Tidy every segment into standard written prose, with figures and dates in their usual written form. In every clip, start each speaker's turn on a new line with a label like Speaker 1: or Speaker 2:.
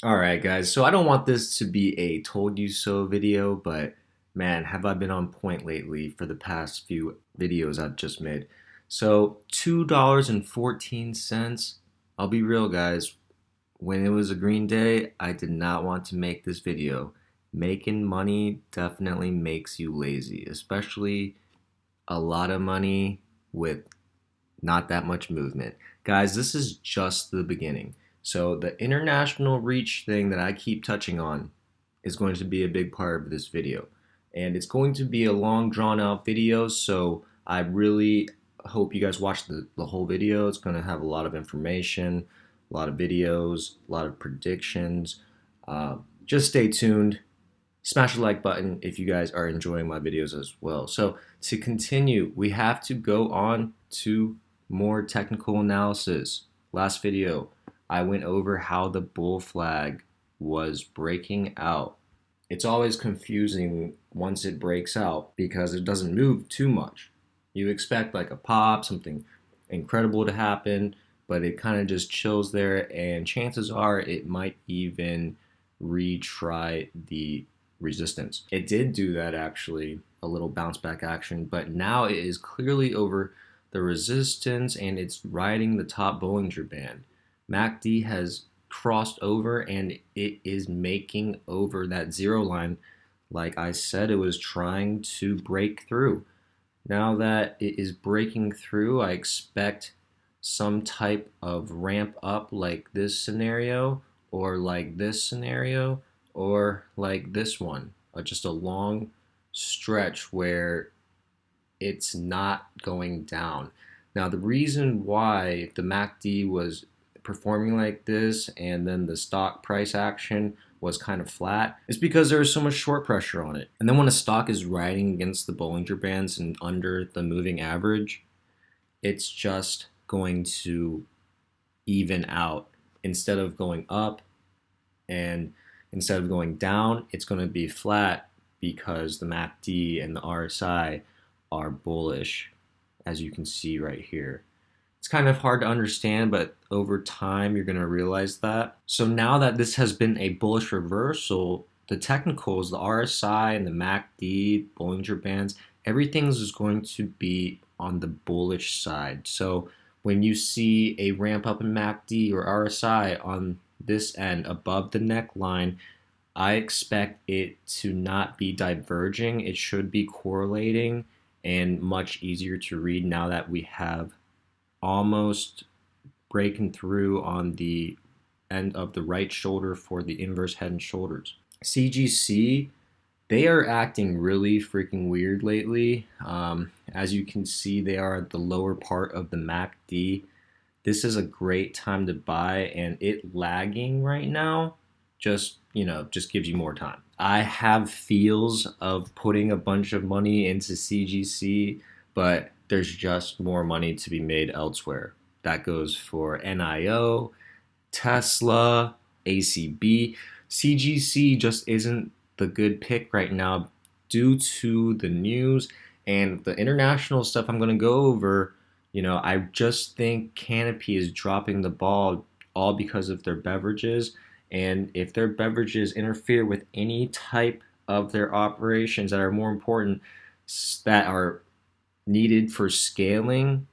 Speaker 1: Alright guys, so I don't want this to be a told you so video, but man, have I been on point lately for the past few videos I've just made. So $2.14, I'll be real guys, when it was a green day, I did not want to make this video. Making money definitely makes you lazy, especially a lot of money with not that much movement. Guys, this is just the beginning. So the international reach thing that I keep touching on is going to be a big part of this video. And it's going to be a long drawn out video, so I really hope you guys watch the whole video. It's going to have a lot of information, a lot of videos, a lot of predictions. Just stay tuned. Smash the like button if you guys are enjoying my videos as well. So to continue, we have to go on to more technical analysis. Last video, I went over how the bull flag was breaking out. It's always confusing once it breaks out because it doesn't move too much. You expect like a pop, something incredible to happen, but it kind of just chills there, and chances are it might even retry the resistance. It did do that actually, a little bounce back action, but now it is clearly over the resistance and it's riding the top Bollinger Band. MACD has crossed over and it is making over that zero line. Like I said, it was trying to break through. Now that it is breaking through, I expect some type of ramp up like this scenario, or like this scenario, or like this one. Just a long stretch where it's not going down. Now, the reason why the MACD was performing like this and then the stock price action was kind of flat is because there was so much short pressure on it. And then when a stock is riding against the Bollinger Bands and under the moving average, it's just going to even out. Instead of going up and instead of going down, it's going to be flat because the MACD and the RSI are bullish, as you can see right here. It's kind of hard to understand, but over time you're going to realize that. So now that this has been a bullish reversal, the technicals, the RSI and the MACD, Bollinger Bands, everything is going to be on the bullish side. So when you see a ramp up in MACD or RSI on this end above the neckline, I expect it to not be diverging. It should be correlating and much easier to read now that we have almost breaking through on the end of the right shoulder for the inverse head and shoulders. CGC, they are acting really freaking weird lately. As you can see, they are at the lower part of the MACD. This is a great time to buy, and it lagging right now just gives you more time. I have feels of putting a bunch of money into CGC, but there's just more money to be made elsewhere. That goes for NIO, Tesla, ACB. CGC just isn't the good pick right now due to the news and the international stuff I'm going to go over. I just think Canopy is dropping the ball all because of their beverages. And if their beverages interfere with any type of their operations that are more important, that are needed for scaling,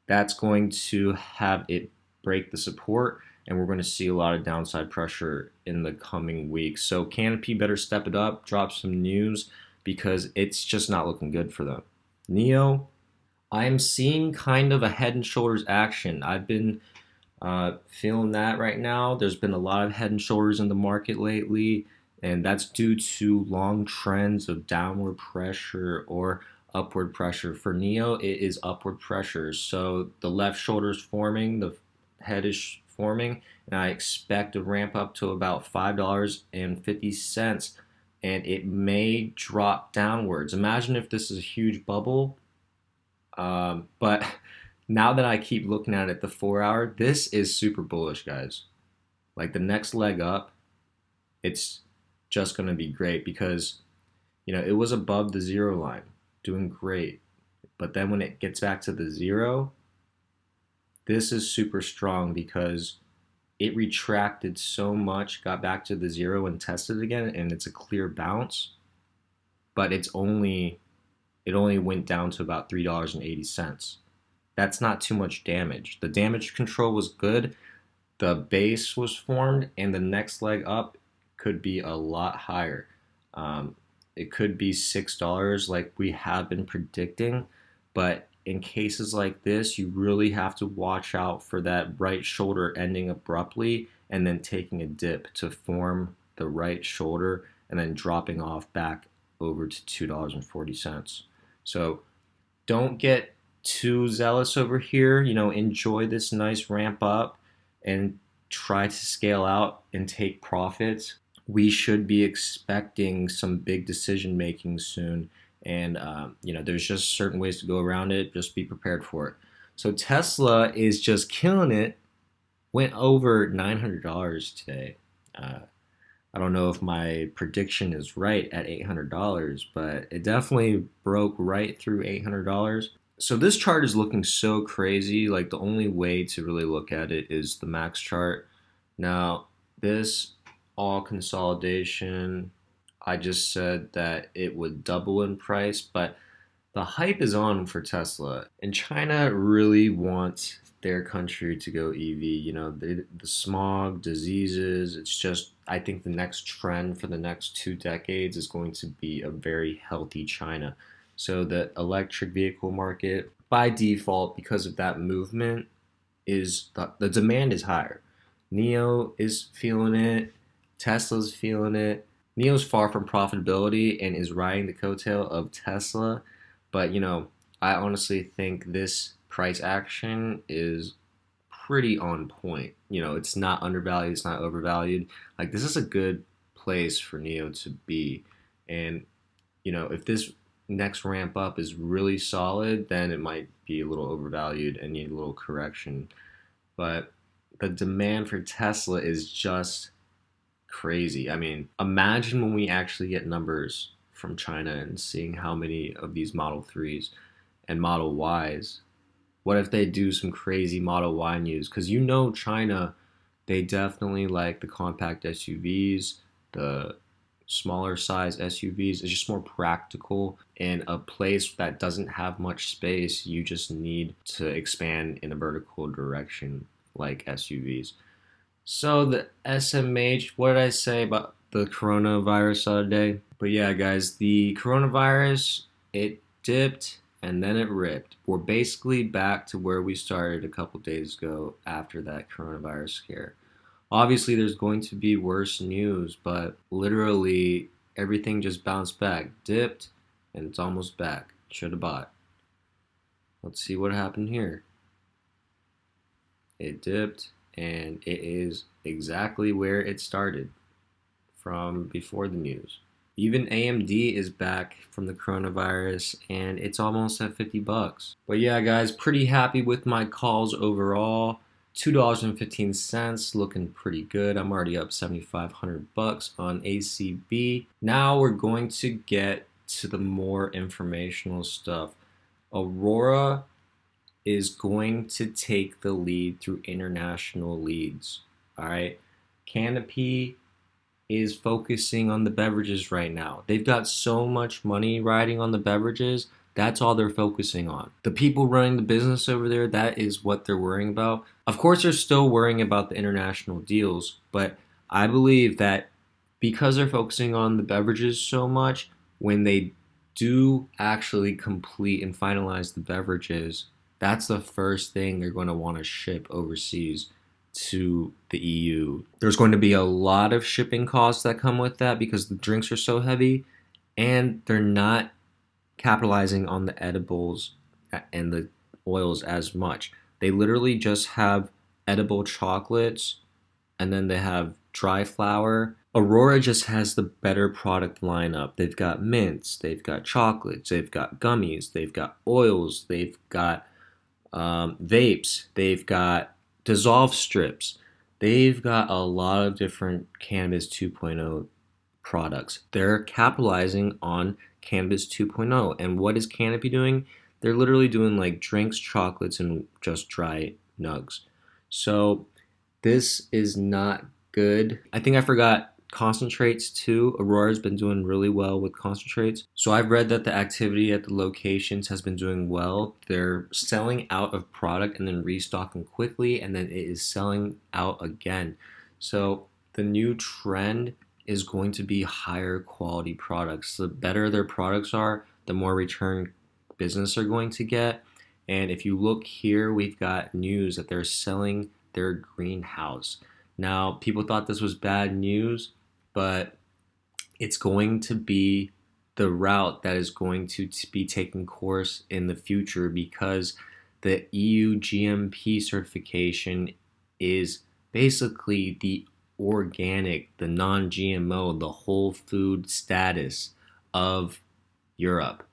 Speaker 1: that's going to have it break the support, and we're going to see a lot of downside pressure in the coming weeks. So Canopy better step it up, drop some news, because it's just not looking good for them. Neo, I'm seeing kind of a head and shoulders action. I've been feeling that right now. There's been a lot of head and shoulders in the market lately, and that's due to long trends of downward pressure or upward pressure. For Neo, it is upward pressure. So the left shoulder is forming, the head is forming, and I expect a ramp up to about $5.50, and it may drop downwards. Imagine if this is a huge bubble, but now that I keep looking at it, the 4 hour, this is super bullish, guys. Like the next leg up, it's just going to be great because, it was above the zero line, doing great. But then when it gets back to the zero, this is super strong because it retracted so much, got back to the zero and tested again, and it's a clear bounce, but it only went down to about $3.80. That's not too much damage. The damage control was good. The base was formed, and the next leg up could be a lot higher. Um, it could be $6, like we have been predicting, but in cases like this, you really have to watch out for that right shoulder ending abruptly and then taking a dip to form the right shoulder and then dropping off back over to $2.40. So don't get too zealous over here. Enjoy this nice ramp up and try to scale out and take profits. We should be expecting some big decision making soon. And, there's just certain ways to go around it. Just be prepared for it. So Tesla is just killing it. Went over $900 today. I don't know if my prediction is right at $800, but it definitely broke right through $800. So this chart is looking so crazy. Like the only way to really look at it is the max chart. Now, this all consolidation, I just said that it would double in price, but the hype is on for Tesla. And China really wants their country to go EV. The smog, diseases, it's just, I think the next trend for the next 2 decades is going to be a very healthy China. So the electric vehicle market, by default, because of that movement, is the demand is higher. NIO is feeling it. Tesla's feeling it. NIO's far from profitability and is riding the coattail of Tesla. But, I honestly think this price action is pretty on point. It's not undervalued, it's not overvalued. Like, this is a good place for NIO to be. And, if this next ramp up is really solid, then it might be a little overvalued and need a little correction. But the demand for Tesla is just crazy. I mean, imagine when we actually get numbers from China and seeing how many of these Model 3s and Model Ys. What if they do some crazy Model Y news? Because China, they definitely like the compact SUVs, the smaller size SUVs. It's just more practical. In a place that doesn't have much space, you just need to expand in a vertical direction like SUVs. So the SMH, what did I say about the coronavirus the other day? But yeah, guys, the coronavirus, it dipped and then it ripped. We're basically back to where we started a couple days ago after that coronavirus scare. Obviously, there's going to be worse news, but literally everything just bounced back, dipped, and it's almost back. Should have bought. Let's see what happened here. It dipped, and it is exactly where it started from before the news. Even AMD is back from the coronavirus, and it's almost at $50. But yeah, guys, pretty happy with my calls overall. $2.15, looking pretty good. I'm already up $7,500 on ACB. Now we're going to get to the more informational stuff. Aurora is going to take the lead through international leads. All right. Canopy is focusing on the beverages right now. They've got so much money riding on the beverages. That's all they're focusing on. The people running the business over there, that is what they're worrying about. Of course, they're still worrying about the international deals, but I believe that because they're focusing on the beverages so much, when they do actually complete and finalize the beverages, that's the first thing they're going to want to ship overseas to the EU. There's going to be a lot of shipping costs that come with that because the drinks are so heavy, and they're not capitalizing on the edibles and the oils as much. They literally just have edible chocolates, and then they have dry flower. Aurora just has the better product lineup. They've got mints, they've got chocolates, they've got gummies, they've got oils, they've got vapes, they've got dissolve strips. They've got a lot of different Cannabis 2.0 products. They're capitalizing on Cannabis 2.0. And what is Canopy doing? They're literally doing like drinks, chocolates, and just dry nugs. So This is not good. I think I forgot concentrates too. Aurora's been doing really well with concentrates. So I've read that the activity at the locations has been doing well. They're selling out of product and then restocking quickly, and then it is selling out again. So the new trend is going to be higher quality products. The better their products are, the more return business they're going to get. And if you look here, we've got news that they're selling their greenhouse. Now, people thought this was bad news, but it's going to be the route that is going to be taking course in the future because the EU GMP certification is basically the organic, the non GMO, the whole food status of Europe.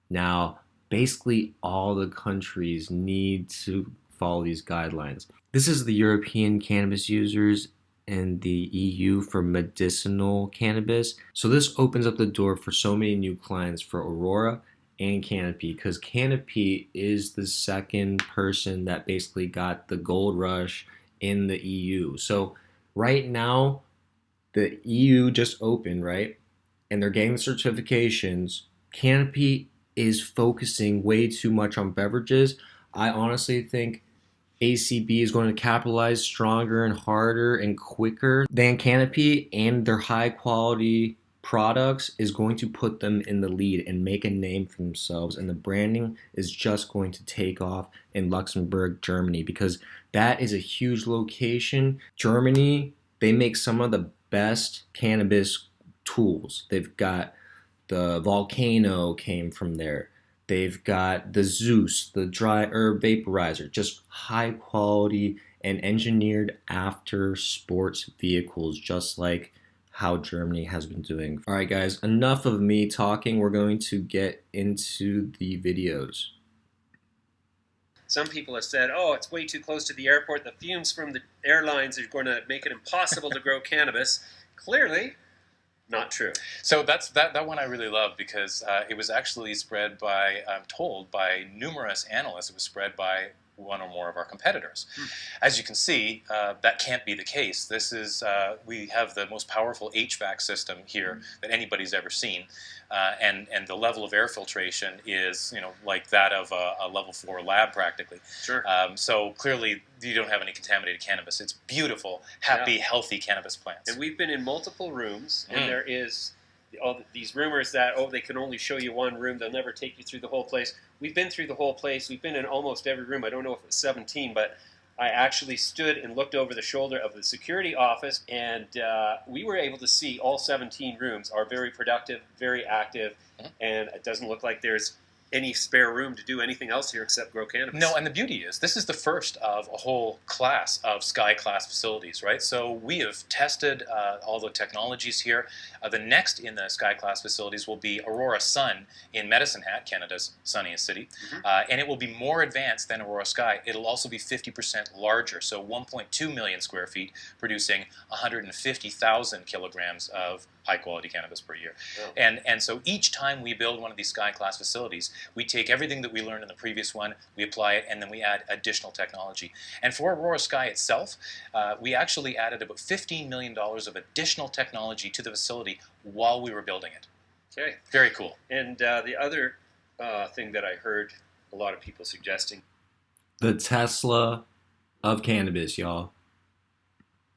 Speaker 1: Now, basically, all the countries need to follow these guidelines. This is the European cannabis users and the EU for medicinal cannabis. So this opens up the door for so many new clients for Aurora and Canopy because Canopy is the second person that basically got the gold rush in the EU. So right now, the EU just opened, right? And they're getting the certifications. Canopy is focusing way too much on beverages. I honestly think ACB is going to capitalize stronger and harder and quicker than Canopy, and their high quality products is going to put them in the lead and make a name for themselves. And the branding is just going to take off in Luxembourg, Germany, because that is a huge location. Germany, they make some of the best cannabis tools. They've got the Volcano came from there. They've got the Zeus, the dry herb vaporizer, just high quality and engineered after sports vehicles, just like how Germany has been doing. All right, guys, enough of me talking. We're going to get into the videos.
Speaker 2: Some people have said, oh, it's way too close to the airport. The fumes from the airlines are going to make it impossible to grow cannabis. Clearly, not true.
Speaker 3: So that one I really love because it was actually spread by, I'm told, by numerous analysts. It was spread by one or more of our competitors. As you can see, that can't be the case. This is, we have the most powerful HVAC system here that anybody's ever seen. And the level of air filtration is, like that of a level 4 lab practically.
Speaker 2: Sure.
Speaker 3: So clearly you don't have any contaminated cannabis. It's beautiful, happy, healthy cannabis plants.
Speaker 2: And we've been in multiple rooms, and there is all these rumors that, oh, they can only show you one room. They'll never take you through the whole place. We've been through the whole place. We've been in almost every room. I don't know if it was 17, but I actually stood and looked over the shoulder of the security office, and we were able to see all 17 rooms are very productive, very active, and it doesn't look like there's any spare room to do anything else here except grow cannabis.
Speaker 3: No, and the beauty is this is the first of a whole class of Sky Class facilities, right? So we have tested all the technologies here. The next in the Sky Class facilities will be Aurora Sun in Medicine Hat, Canada's sunniest city, and it will be more advanced than Aurora Sky. It'll also be 50% larger, so 1.2 million square feet, producing 150,000 kilograms of high-quality cannabis per year. Oh. And so each time we build one of these Sky Class facilities, we take everything that we learned in the previous one, we apply it, and then we add additional technology. And for Aurora Sky itself, we actually added about $15 million of additional technology to the facility while we were building it.
Speaker 2: Okay.
Speaker 3: Very cool.
Speaker 2: And the other thing that I heard a lot of people suggesting,
Speaker 1: The Tesla of cannabis, y'all,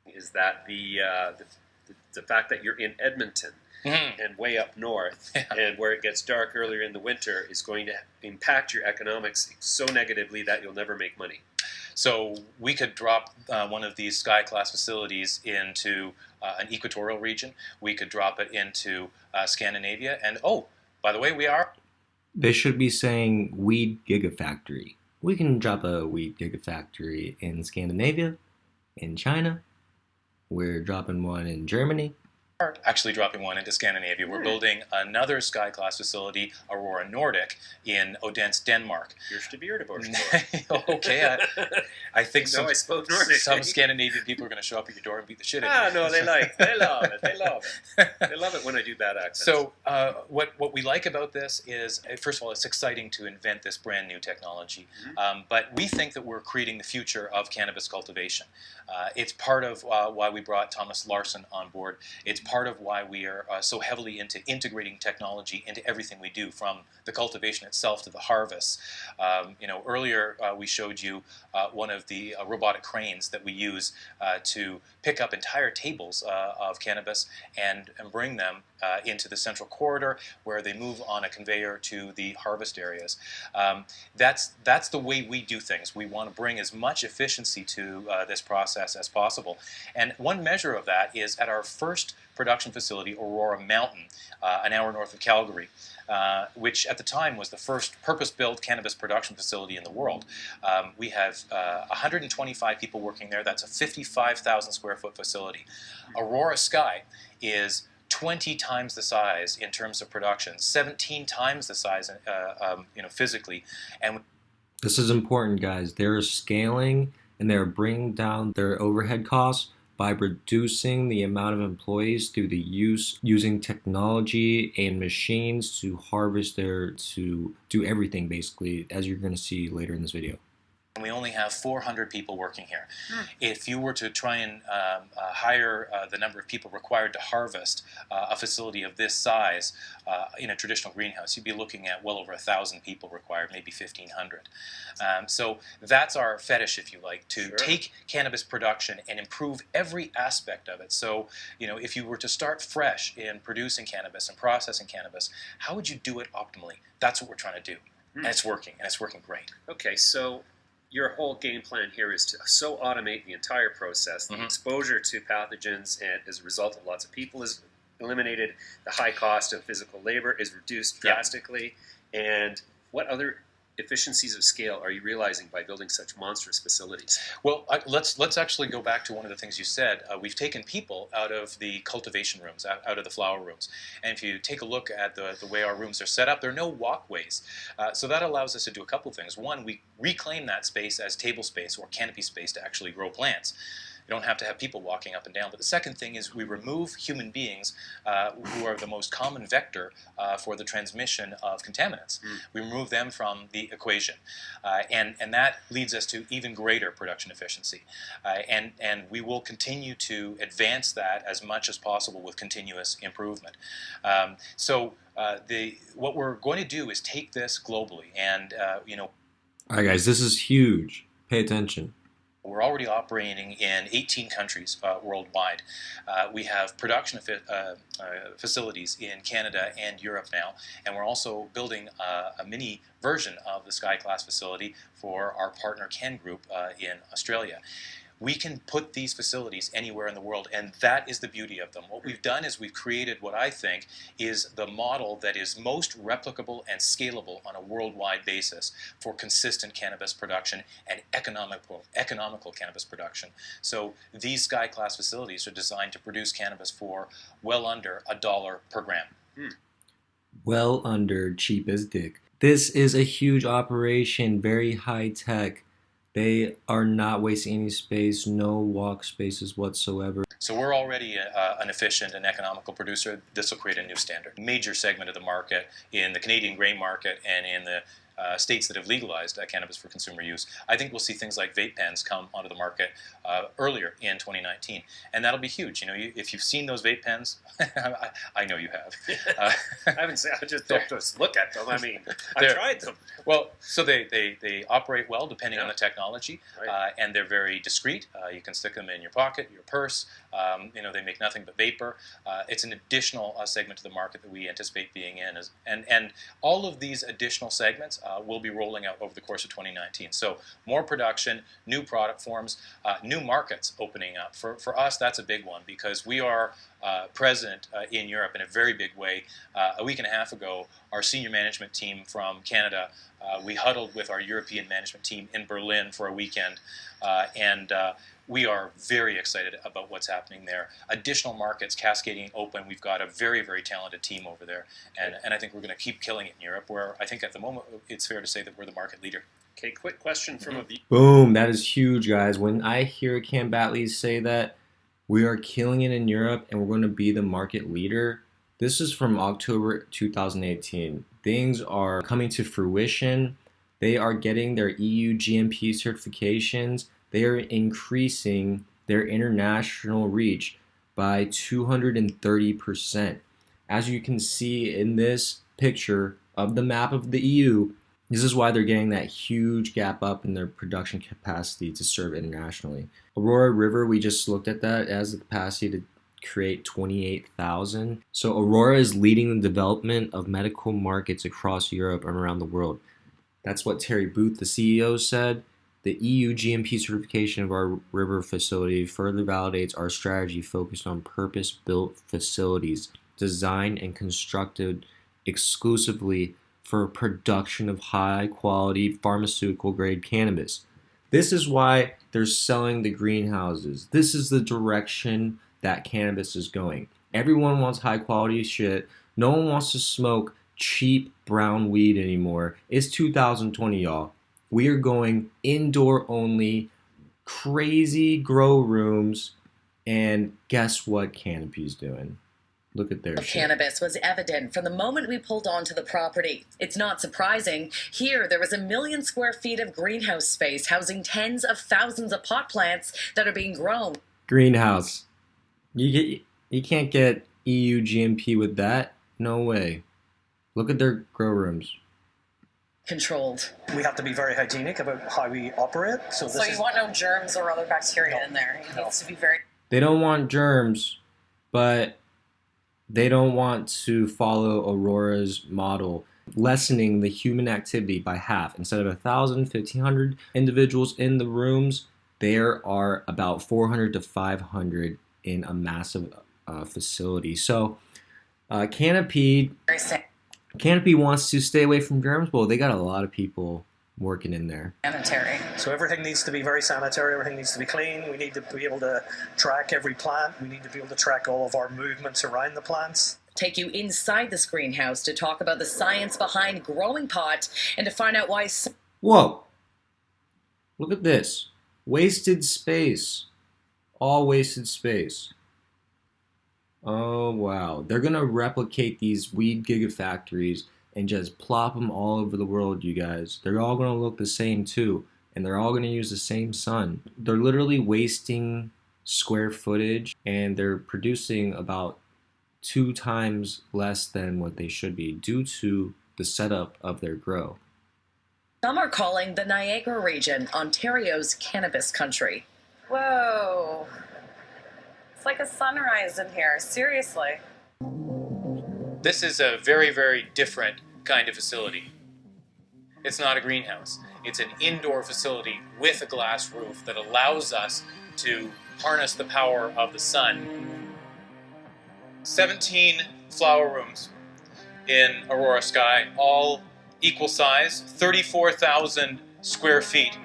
Speaker 2: is that the fact that you're in Edmonton and way up north, and where it gets dark earlier in the winter, is going to impact your economics so negatively that you'll never make money.
Speaker 3: So we could drop one of these Sky Class facilities into an equatorial region. We could drop it into Scandinavia. And oh, by the way,
Speaker 1: They should be saying weed gigafactory. We can drop a weed gigafactory in Scandinavia, in China. We're dropping one in Germany.
Speaker 3: actually dropping one into Scandinavia. We're building another Sky Class facility, Aurora Nordic, in Odense, Denmark. Okay, I think
Speaker 2: I spoke Nordic.
Speaker 3: some Scandinavian people are going to show up at your door and beat the shit out of you.
Speaker 2: No, they love it. They love it. They love it when I do bad accents.
Speaker 3: So what we like about this is, first of all, it's exciting to invent this brand new technology. But we think that we're creating the future of cannabis cultivation. It's part of why we brought Thomas Larson on board. It's part of why we are so heavily into integrating technology into everything we do, from the cultivation itself to the harvest. Earlier we showed you one of the robotic cranes that we use to pick up entire tables of cannabis and bring them into the central corridor, where they move on a conveyor to the harvest areas. That's the way we do things. We want to bring as much efficiency to this process as possible. And one measure of that is at our first production facility, Aurora Mountain, an hour north of Calgary, which at the time was the first purpose-built cannabis production facility in the world. We have 125 people working there. That's a 55,000 square foot facility. Aurora Sky is 20 times the size in terms of production, 17 times the size, physically. And
Speaker 1: this is important, guys. They're scaling and they're bringing down their overhead costs by reducing the amount of employees through the using technology and machines to harvest to do everything, basically, as you're going to see later in this video.
Speaker 3: We only have 400 people working here. If you were to try and hire the number of people required to harvest a facility of this size in a traditional greenhouse, you'd be looking at well over 1,000 people required, maybe 1,500. So that's our fetish, if you like, to take cannabis production and improve every aspect of it. So, if you were to start fresh in producing cannabis and processing cannabis, how would you do it optimally? That's what we're trying to do. And it's working great.
Speaker 2: Okay, so your whole game plan here is to so automate the entire process. The exposure to pathogens and as a result of lots of people is eliminated. The high cost of physical labor is reduced drastically. And what other efficiencies of scale are you realizing by building such monstrous facilities?
Speaker 3: Well, let's actually go back to one of the things you said. We've taken people out of the cultivation rooms, out of the flower rooms. And if you take a look at the way our rooms are set up, there are no walkways. So that allows us to do a couple of things. One, we reclaim that space as table space or canopy space to actually grow plants. You don't have to have people walking up and down. But the second thing is we remove human beings who are the most common vector for the transmission of contaminants. We remove them from the equation. And that leads us to even greater production efficiency. And we will continue to advance that as much as possible with continuous improvement. What we're going to do is take this globally. And,
Speaker 1: All right, guys, this is huge. Pay attention.
Speaker 3: We're already operating in 18 countries worldwide. We have production facilities in Canada and Europe now, and we're also building a mini version of the Sky Class facility for our partner Ken Group in Australia. We can put these facilities anywhere in the world, and that is the beauty of them. What we've done is we've created what I think is the model that is most replicable and scalable on a worldwide basis for consistent cannabis production and economical cannabis production. So these Sky Class facilities are designed to produce cannabis for well under $1 per gram.
Speaker 1: Well under, cheap as dick. This is a huge operation, very high tech. They are not wasting any space, no walk spaces whatsoever.
Speaker 3: So we're already an efficient and economical producer. This will create a new standard. Major segment of the market in the Canadian grain market and in the states that have legalized cannabis for consumer use. I think we'll see things like vape pens come onto the market earlier in 2019, and that'll be huge. If you've seen those vape pens, I know you have.
Speaker 2: I haven't seen. I just don't just look at them. I mean, I've tried them.
Speaker 3: Well, so they operate well depending on the technology, and they're very discreet. You can stick them in your pocket, your purse. They make nothing but vapor. It's an additional segment to the market that we anticipate being in, and all of these additional segments will be rolling out over the course of 2019. So more production, new product forms, new markets opening up. For us, that's a big one because we are present in Europe in a very big way. A week and a half ago, our senior management team from Canada, we huddled with our European management team in Berlin for a weekend, and we are very excited about what's happening there. Additional markets cascading open. We've got a very, very talented team over there, and I think we're going to keep killing it in Europe, where I think at the moment it's fair to say that we're the market leader.
Speaker 2: Okay, quick question from a viewer.
Speaker 1: Boom, that is huge, guys. When I hear Cam Batley say that we are killing it in Europe and we're going to be the market leader, this is from October 2018. Things are coming to fruition. They are getting their EU GMP certifications. They are increasing their international reach by 230%. As you can see in this picture of the map of the EU, this is why they're getting that huge gap up in their production capacity to serve internationally. Aurora River, we just looked at that, it has the capacity to create 28,000. So Aurora is leading the development of medical markets across Europe and around the world. That's what Terry Booth, the CEO, said. The EU GMP certification of our river facility further validates our strategy focused on purpose-built facilities designed and constructed exclusively for production of high-quality pharmaceutical-grade cannabis. This is why they're selling the greenhouses. This is the direction that cannabis is going. Everyone wants high-quality shit. No one wants to smoke cheap brown weed anymore. It's 2020, y'all. We are going indoor only, crazy grow rooms, and guess what Canopy's doing? Look at their shit.
Speaker 4: Cannabis was evident from the moment we pulled onto the property. It's not surprising. Here, there was 1 million square feet of greenhouse space housing tens of thousands of pot plants that are being grown.
Speaker 1: Greenhouse. You can't get EU GMP with that. No way. Look at their grow rooms.
Speaker 4: Controlled.
Speaker 5: We have to be very hygienic about how we operate. So
Speaker 4: you want no germs or other bacteria in there. It needs to be very...
Speaker 1: They don't want germs, but they don't want to follow Aurora'S model, lessening the human activity by half. Instead of 1,000, 1,500 individuals in the rooms, there are about 400 to 500 in a massive facility. So Canopy wants to stay away from germs. Well, they got a lot of people working in there.
Speaker 4: Sanitary.
Speaker 5: So everything needs to be very sanitary, everything needs to be clean. We need to be able to track every plant. We need to be able to track all of our movements around the plants.
Speaker 4: Take you inside this greenhouse to talk about the science behind growing pot and to find out why...
Speaker 1: Whoa! Look at this. Wasted space. All wasted space. Oh, wow. They're going to replicate these weed gigafactories and just plop them all over the world, you guys. They're all going to look the same, too. And they're all going to use the same sun. They're literally wasting square footage, and they're producing about 2 times less than what they should be due to the setup of their grow.
Speaker 4: Some are calling the Niagara region Ontario's cannabis country.
Speaker 6: Whoa. It's like a sunrise in here, seriously.
Speaker 3: This is a very, very different kind of facility. It's not a greenhouse. It's an indoor facility with a glass roof that allows us to harness the power of the sun. 17 flower rooms in Aurora Sky, all equal size, 34,000 square feet.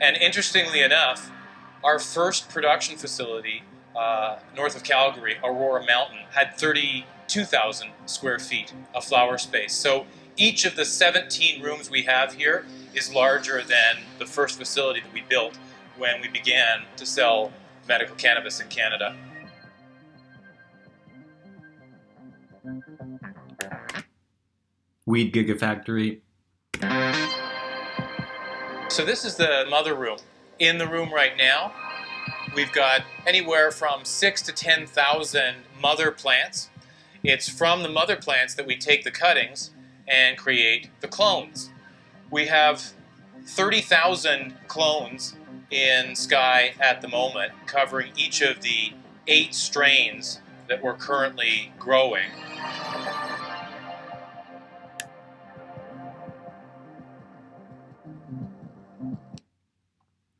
Speaker 3: And interestingly enough, our first production facility north of Calgary, Aurora Mountain, had 32,000 square feet of flower space. So each of the 17 rooms we have here is larger than the first facility that we built when we began to sell medical cannabis in Canada.
Speaker 1: Weed gigafactory.
Speaker 3: So this is the mother room. In the room right now, we've got anywhere from 6,000 to 10,000 mother plants. It's from the mother plants that we take the cuttings and create the clones. We have 30,000 clones in Sky at the moment, covering each of the 8 strains that we're currently growing.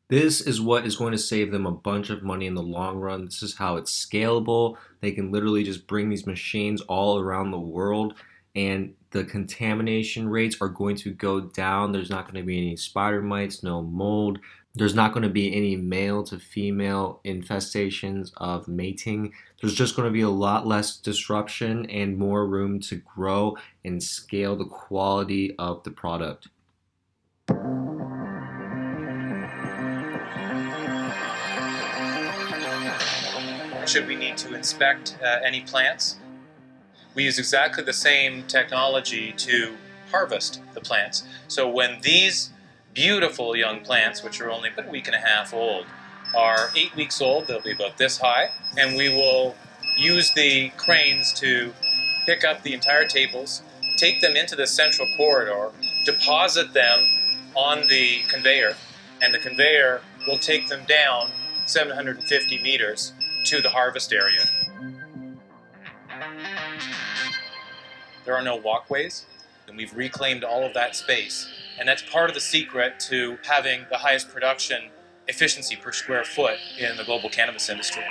Speaker 1: This is what is going to save them a bunch of money in the long run. This is how it's scalable. They can literally just bring these machines all around the world, and the contamination rates are going to go down. There's not going to be any spider mites, no mold. There's not going to be any male to female infestations of mating. There's just going to be a lot less disruption and more room to grow and scale the quality of the product.
Speaker 3: Should we need to inspect any plants, we use exactly the same technology to harvest the plants. So when these beautiful young plants, which are only about a week and a half old, are 8 weeks old, they'll be about this high, and we will use the cranes to pick up the entire tables, take them into the central corridor, deposit them on the conveyor, and the conveyor will take them down 750 meters to the harvest area. There are no walkways, and we've reclaimed all of that space. And that's part of the secret to having the highest production efficiency per square foot in the global cannabis industry.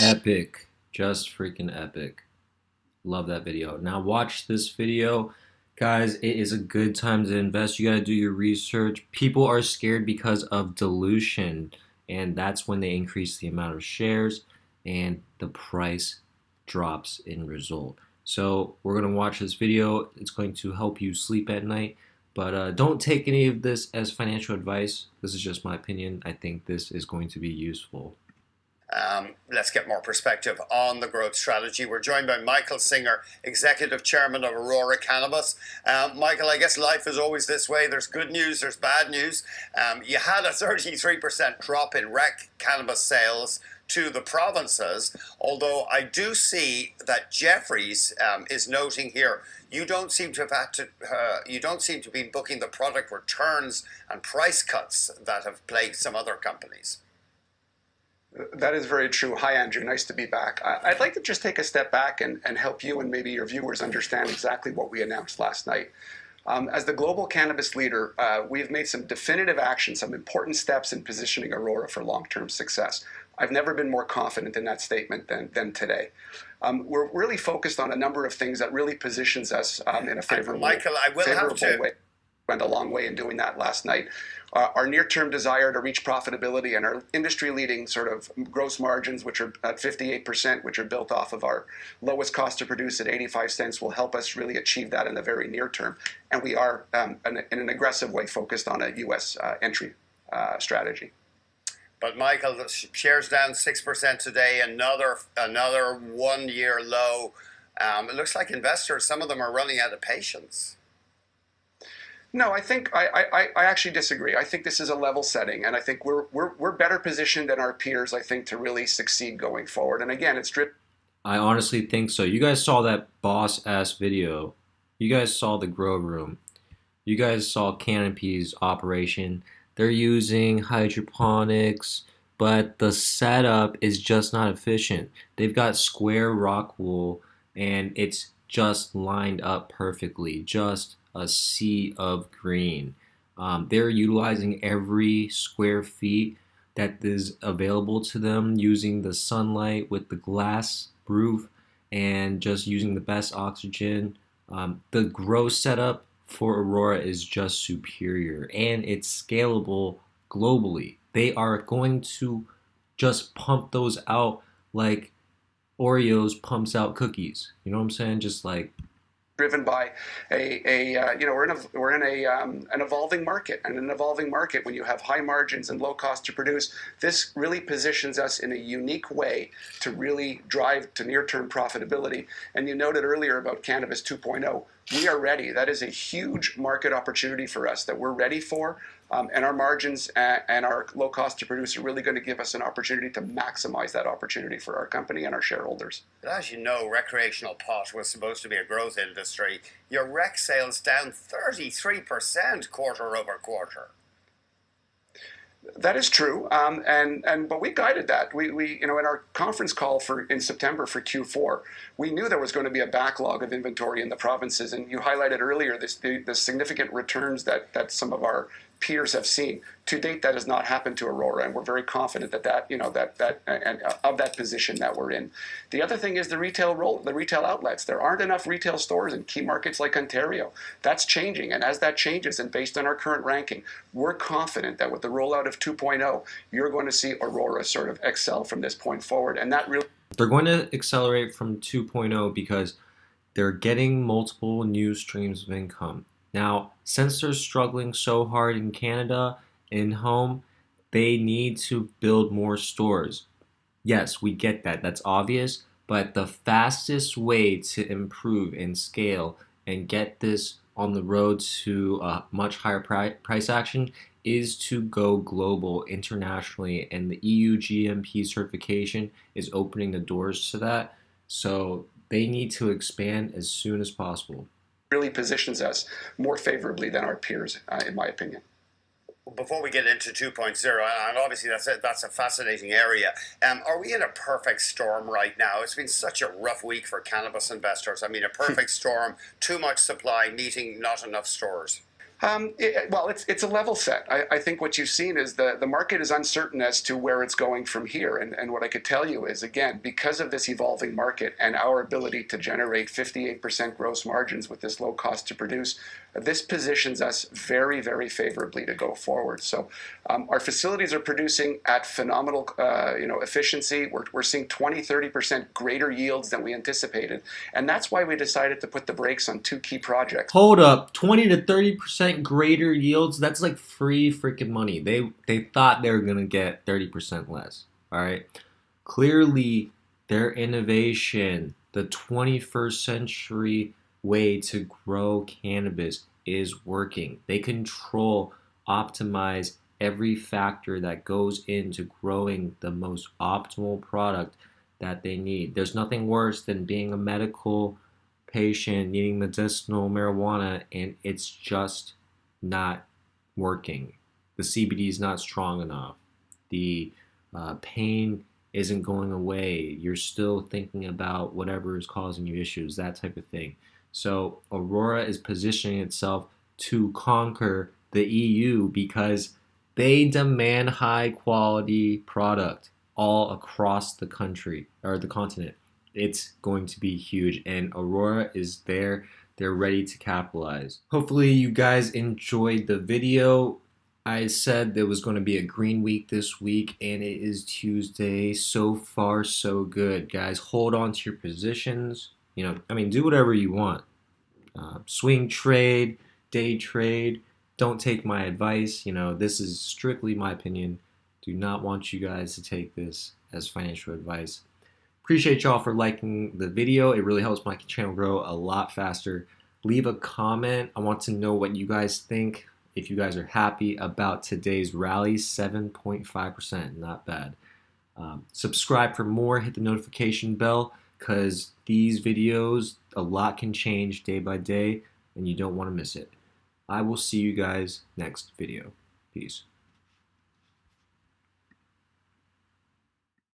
Speaker 1: Epic. Just freaking epic. Love that video. Now watch this video. Guys, it is a good time to invest. You got to do your research. People are scared because of dilution, and that's when they increase the amount of shares and the price drops in result. So we're going to watch this video. It's going to help you sleep at night. But don't take any of this as financial advice. This is just my opinion. I think this is going to be useful.
Speaker 7: Let's get more perspective on the growth strategy. We're joined by Michael Singer, Executive Chairman of Aurora Cannabis. Michael, I guess life is always this way. There's good news, there's bad news. You had a 33% drop in rec cannabis sales to the provinces, although I do see that Jeffries is noting here you don't seem to have had to you don't seem to be booking the product returns and price cuts that have plagued some other companies.
Speaker 8: That is very true. Hi, Andrew. Nice to be back. I'd like to just take a step back and help you and maybe your viewers understand exactly what we announced last night. As the global cannabis leader, we've made some definitive action, some important steps in positioning Aurora for long-term success. I've never been more confident in that statement than today. We're really focused on a number of things that really positions us in a favorable,
Speaker 7: Michael, I will have to
Speaker 8: way. Went a long way in doing that last night. Our near-term desire to reach profitability and our industry-leading sort of gross margins, which are at 58%, which are built off of our lowest cost to produce at 85 cents, will help us really achieve that in the very near term. And we are, in an aggressive way, focused on a U.S. entry strategy.
Speaker 7: But Michael, the shares down 6% today, another 1 year low. It looks like investors, some of them are running out of patience.
Speaker 8: No, I think I actually disagree. I think this is a level setting, and I think we're better positioned than our peers, I think, to really succeed going forward. And again, it's driven.
Speaker 1: I honestly think so. You guys saw that boss-ass video. You guys saw the grow room. You guys saw Canopy's operation. They're using hydroponics, but the setup is just not efficient. They've got square rock wool, and it's just lined up perfectly. Just a sea of green. They're utilizing every square feet that is available to them, using the sunlight with the glass roof and just using the best oxygen. The grow setup for Aurora is just superior, and it's scalable globally. They are going to just pump those out like Oreos pumps out cookies. You know what I'm saying? Just like
Speaker 8: driven by we're in an evolving market, and an evolving market, when you have high margins and low cost to produce, this really positions us in a unique way to really drive to near-term profitability. And you noted earlier about Cannabis 2.0. We are ready. That is a huge market opportunity for us that we're ready for. And our margins and our low cost to produce are really going to give us an opportunity to maximize that opportunity for our company and our shareholders.
Speaker 7: But as you know, recreational pot was supposed to be a growth industry. Your rec sales down 33% quarter over quarter.
Speaker 8: That is true, but we guided that. We in our conference call in September for Q4, we knew there was going to be a backlog of inventory in the provinces, and you highlighted earlier the significant returns that some of our peers have seen. To date, that has not happened to Aurora, and we're very confident of that position that we're in. The other thing is the retail outlets. There aren't enough retail stores in key markets like Ontario. That's changing, and as that changes, and based on our current ranking, we're confident that with the rollout of 2.0, you're going to see Aurora sort of excel from this point forward, and that really.
Speaker 1: They're going to accelerate from 2.0 because they're getting multiple new streams of income. Now, since they're struggling so hard in Canada, in home, they need to build more stores. Yes, we get that. That's obvious. But the fastest way to improve and scale and get this on the road to a much higher price action is to go global internationally. And the EU GMP certification is opening the doors to that. So they need to expand as soon as possible.
Speaker 8: Really positions us more favorably than our peers, in my opinion.
Speaker 7: Before we get into 2.0, and obviously that's a fascinating area, are we in a perfect storm right now? It's been such a rough week for cannabis investors. I mean, a perfect storm, too much supply, meeting not enough stores.
Speaker 8: It's a level set. I think what you've seen is the market is uncertain as to where it's going from here. And what I could tell you is, again, because of this evolving market and our ability to generate 58% gross margins with this low cost to produce, this positions us very, very favorably to go forward. So our facilities are producing at phenomenal efficiency. We're seeing 20-30% greater yields than we anticipated. And that's why we decided to put the brakes on two key projects.
Speaker 1: Hold up, 20 to 30% greater yields? That's like free freaking money. They thought they were going to get 30% less. All right. Clearly, their innovation, the 21st century way to grow cannabis is working. They control, optimize every factor that goes into growing the most optimal product that they need. There's nothing worse than being a medical patient needing medicinal marijuana and it's just not working. The CBD is not strong enough. The pain isn't going away. You're still thinking about whatever is causing you issues, that type of thing. So Aurora is positioning itself to conquer the EU because they demand high quality product all across the country or the continent. It's going to be huge, and Aurora is there. They're ready to capitalize. Hopefully you guys enjoyed the video. I said there was going to be a green week this week, and it is Tuesday. So far, so good, guys. Hold on to your positions. Do whatever you want. Swing trade, day trade. Don't take my advice. This is strictly my opinion. Do not want you guys to take this as financial advice. Appreciate y'all for liking the video. It really helps my channel grow a lot faster. Leave a comment. I want to know what you guys think. If you guys are happy about today's rally, 7.5%, not bad. Subscribe for more. Hit the notification bell because these videos, a lot can change day by day and you don't want to miss it. I will see you guys next video. Peace.